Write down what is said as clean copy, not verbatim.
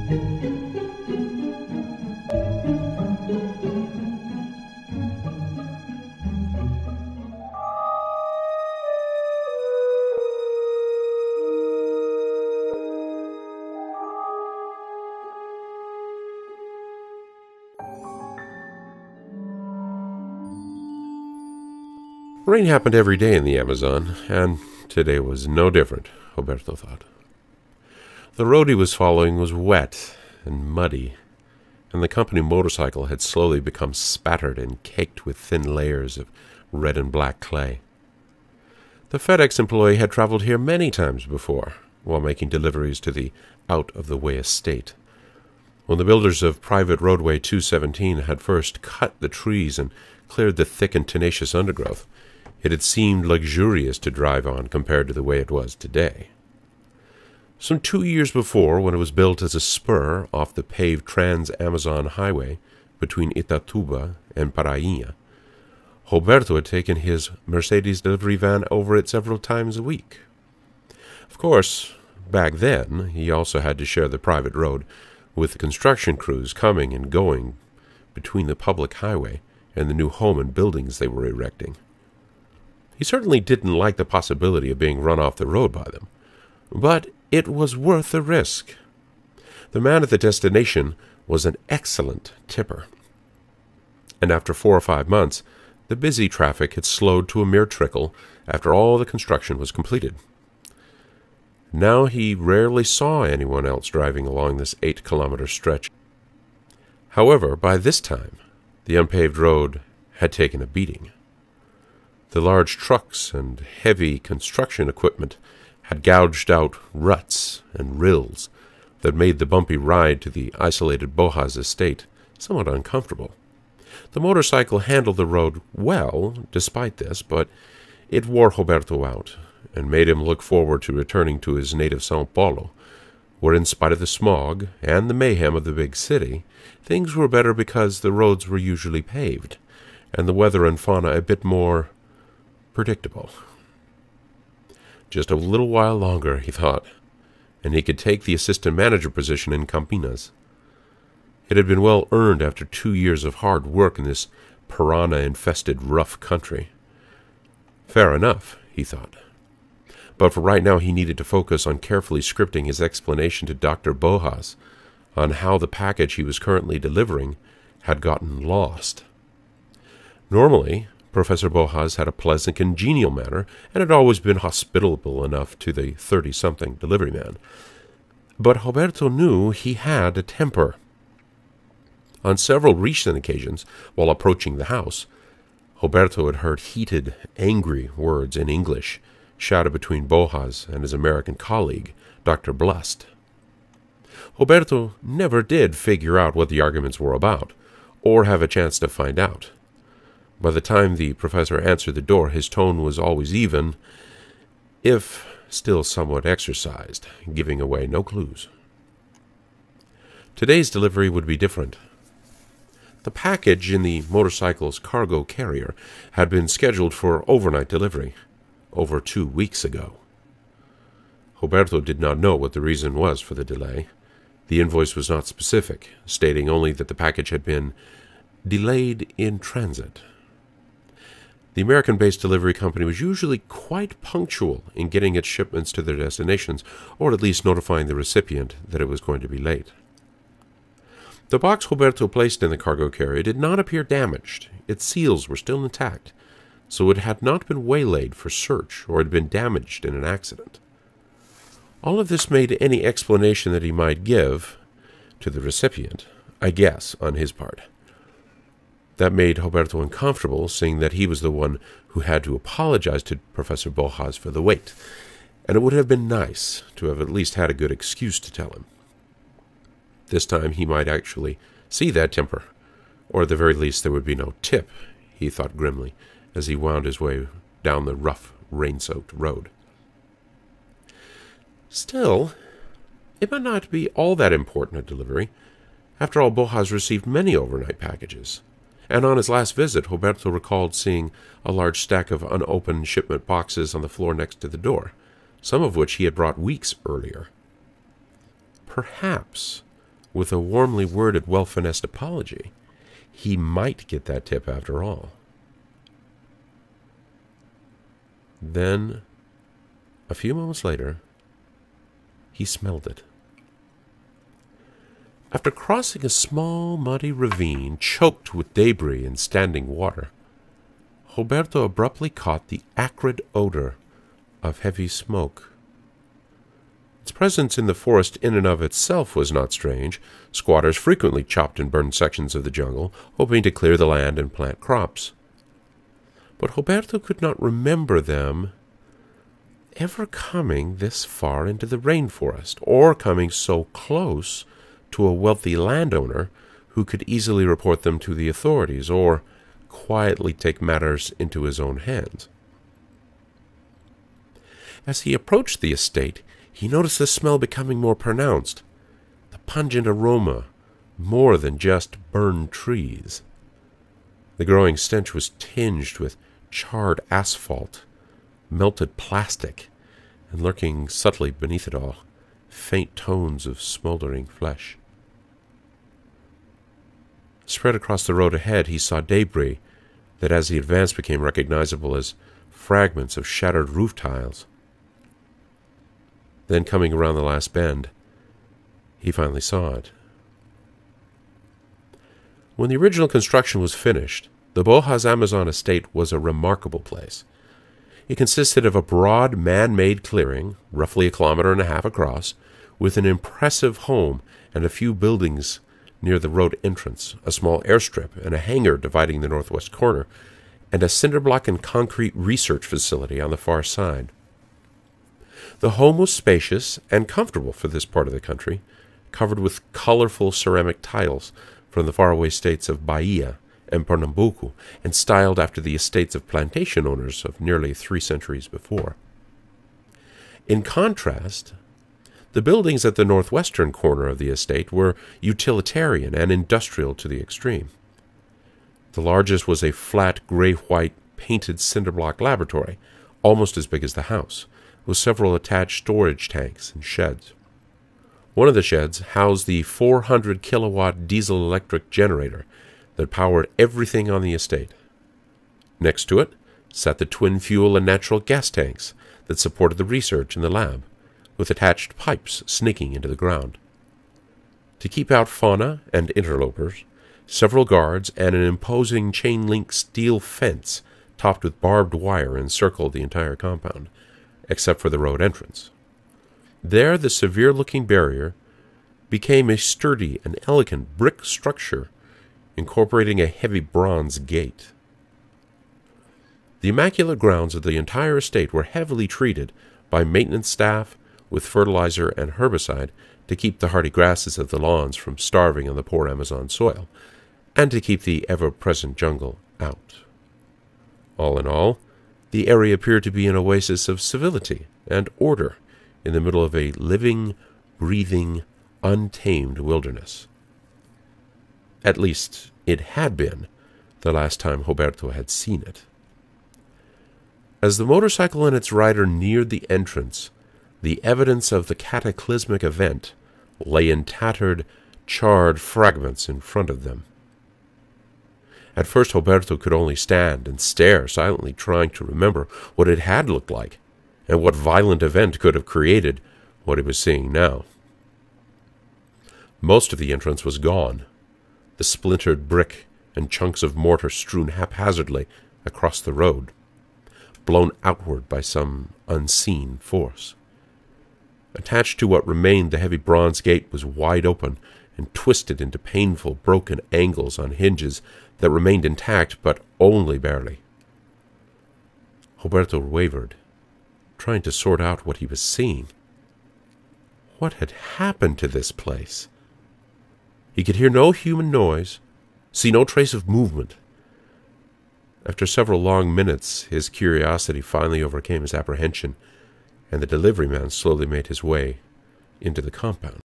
Rain happened every day in the Amazon, and today was no different, Roberto thought. The road he was following was wet and muddy, and the company motorcycle had slowly become spattered and caked with thin layers of red and black clay. The FedEx employee had traveled here many times before, while making deliveries to the out-of-the-way estate. When the builders of private roadway 217 had first cut the trees and cleared the thick and tenacious undergrowth, it had seemed luxurious to drive on compared to the way it was today. Some 2 years before, when it was built as a spur off the paved Trans-Amazon Highway between Itatuba and Paraíba, Roberto had taken his Mercedes delivery van over it several times a week. Of course, back then, he also had to share the private road with the construction crews coming and going between the public highway and the new home and buildings they were erecting. He certainly didn't like the possibility of being run off the road by them, but it was worth the risk. The man at the destination was an excellent tipper, and after 4 or 5 months, the busy traffic had slowed to a mere trickle after all the construction was completed. Now he rarely saw anyone else driving along this 8-kilometer stretch. However, by this time, the unpaved road had taken a beating. The large trucks and heavy construction equipment had gouged out ruts and rills that made the bumpy ride to the isolated Bojas estate somewhat uncomfortable. The motorcycle handled the road well, despite this, but it wore Roberto out and made him look forward to returning to his native São Paulo, where in spite of the smog and the mayhem of the big city, things were better because the roads were usually paved, and the weather and fauna a bit more predictable. Just a little while longer, he thought, and he could take the assistant manager position in Campinas. It had been well earned after 2 years of hard work in this piranha-infested rough country. Fair enough, he thought. But for right now he needed to focus on carefully scripting his explanation to Dr. Bojas on how the package he was currently delivering had gotten lost. Normally, Professor Bojas had a pleasant, congenial manner, and had always been hospitable enough to the 30-something delivery man. But Roberto knew he had a temper. On several recent occasions, while approaching the house, Roberto had heard heated, angry words in English shouted between Bojas and his American colleague, Dr. Blust. Roberto never did figure out what the arguments were about, or have a chance to find out. By the time the professor answered the door, his tone was always even, if still somewhat exercised, giving away no clues. Today's delivery would be different. The package in the motorcycle's cargo carrier had been scheduled for overnight delivery over 2 weeks ago. Roberto did not know what the reason was for the delay. The invoice was not specific, stating only that the package had been delayed in transit. The American-based delivery company was usually quite punctual in getting its shipments to their destinations, or at least notifying the recipient that it was going to be late. The box Roberto placed in the cargo carrier did not appear damaged. Its seals were still intact, so it had not been waylaid for search or had been damaged in an accident. All of this made any explanation that he might give to the recipient a guess on his part. That made Roberto uncomfortable, seeing that he was the one who had to apologize to Professor Bojas for the wait, and it would have been nice to have at least had a good excuse to tell him. This time he might actually see that temper, or at the very least there would be no tip, he thought grimly, as he wound his way down the rough, rain-soaked road. Still, it might not be all that important a delivery. After all, Bojas received many overnight packages, and on his last visit, Roberto recalled seeing a large stack of unopened shipment boxes on the floor next to the door, some of which he had brought weeks earlier. Perhaps with a warmly worded, well-finessed apology, he might get that tip after all. Then, a few moments later, he smelled it. After crossing a small, muddy ravine choked with debris and standing water, Roberto abruptly caught the acrid odor of heavy smoke. Its presence in the forest in and of itself was not strange. Squatters frequently chopped and burned sections of the jungle, hoping to clear the land and plant crops. But Roberto could not remember them ever coming this far into the rainforest, or coming so close to a wealthy landowner who could easily report them to the authorities, or quietly take matters into his own hands. As he approached the estate, he noticed the smell becoming more pronounced, the pungent aroma more than just burned trees. The growing stench was tinged with charred asphalt, melted plastic, and lurking subtly beneath it all, faint tones of smoldering flesh. Spread across the road ahead, he saw debris that as he advanced became recognizable as fragments of shattered roof tiles. Then, coming around the last bend, he finally saw it. When the original construction was finished, the Bojas Amazon estate was a remarkable place. It consisted of a broad man-made clearing, roughly 1.5 kilometers across, with an impressive home and a few buildings near the road entrance, a small airstrip and a hangar dividing the northwest corner, and a cinder-block and concrete research facility on the far side. The home was spacious and comfortable for this part of the country, covered with colorful ceramic tiles from the faraway states of Bahia and Pernambuco, and styled after the estates of plantation owners of nearly 3 centuries before. In contrast, the buildings at the northwestern corner of the estate were utilitarian and industrial to the extreme. The largest was a flat gray-white painted cinder-block laboratory, almost as big as the house, with several attached storage tanks and sheds. One of the sheds housed the 400-kilowatt diesel-electric generator that powered everything on the estate. Next to it sat the twin fuel and natural gas tanks that supported the research in the lab, with attached pipes snaking into the ground. To keep out fauna and interlopers, several guards and an imposing chain-link steel fence topped with barbed wire encircled the entire compound, except for the road entrance. There the severe-looking barrier became a sturdy and elegant brick structure incorporating a heavy bronze gate. The immaculate grounds of the entire estate were heavily treated by maintenance staff with fertilizer and herbicide to keep the hardy grasses of the lawns from starving on the poor Amazon soil, and to keep the ever-present jungle out. All in all, the area appeared to be an oasis of civility and order in the middle of a living, breathing, untamed wilderness. At least, it had been the last time Roberto had seen it. As the motorcycle and its rider neared the entrance, the evidence of the cataclysmic event lay in tattered, charred fragments in front of them. At first Roberto could only stand and stare, silently trying to remember what it had looked like, and what violent event could have created what he was seeing now. Most of the entrance was gone, the splintered brick and chunks of mortar strewn haphazardly across the road, blown outward by some unseen force. Attached to what remained, the heavy bronze gate was wide open and twisted into painful, broken angles on hinges that remained intact, but only barely. Roberto wavered, trying to sort out what he was seeing. What had happened to this place? He could hear no human noise, see no trace of movement. After several long minutes, his curiosity finally overcame his apprehension, and the delivery man slowly made his way into the compound.